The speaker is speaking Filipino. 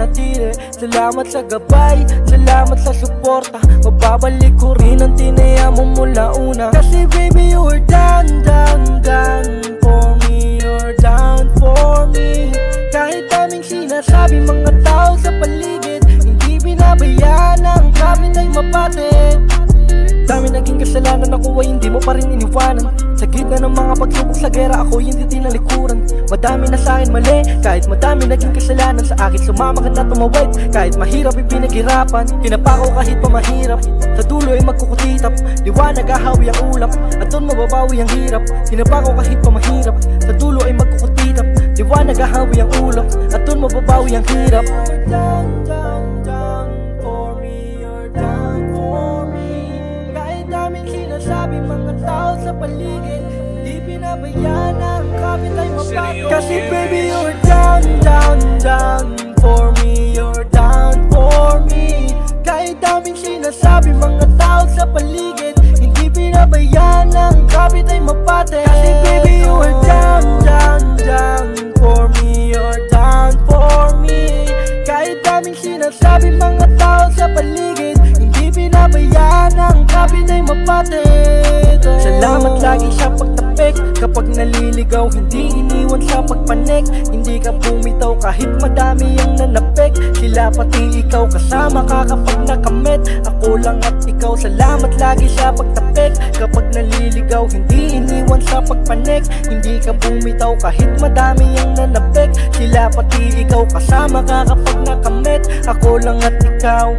mananatili. Salamat sa gabay, salamat sa suporta. Mababalik ko rin ang tinaya mo mula una. Kasi baby you were down, down, down for me. You're down for me. Kahit daming sinasabi mga tao sa paligid, hindi binabayaan ang kapit ay mapatid. Dami naging kasalanan, ako ay hindi mo pa rin iniwanan. Sa gitna ng mga pagsubok sa gera, ako hindi tinalikuran. Madami na sa akin mali, kahit madami naging kasalanan. Sa akin sumama ka na tumawid, kahit mahirap ipinaghirapan. Tinapa ko kahit pa mahirap, sa dulo ay magkukutitap. Liwanag ahawi ang ulap, at doon mababawi ang hirap. Tinapa ko kahit pa mahirap, sa dulo ay magkukutitap. Liwanag ahawi ang ulap, at doon mababawi ang hirap. Down, down, down for me, you're down for me. Kahit daming sinasabi mga tao sa paligid, hindi pinabayaan ang kapit ay mapatid. Kasi baby you're down, down, down for me. You're down for me. Kahit daming sinasabi mga tao sa paligid, hindi pinabayaan ang kapit ay mapatid. Kasi baby you're down, down, down for me. You're down for me. Kahit daming sinasabi mga tao sa paligid, hindi pinabayaan ang kapit ay mapatid. Salamat lagi sa pagtapik, kapag naliligaw hindi iniwan sa pagpanik. Hindi ka bumitaw kahit madami ang nanapik. Sila pati ikaw kasama ka kapag nakamit. Ako lang at ikaw, salamat lagi sa pagtapik. Kapag naliligaw hindi iniwan sa pagpanik. Hindi ka bumitaw kahit madami ang nanapik. Sila pati ikaw kasama ka kapag nakamit. Ako lang at ikaw.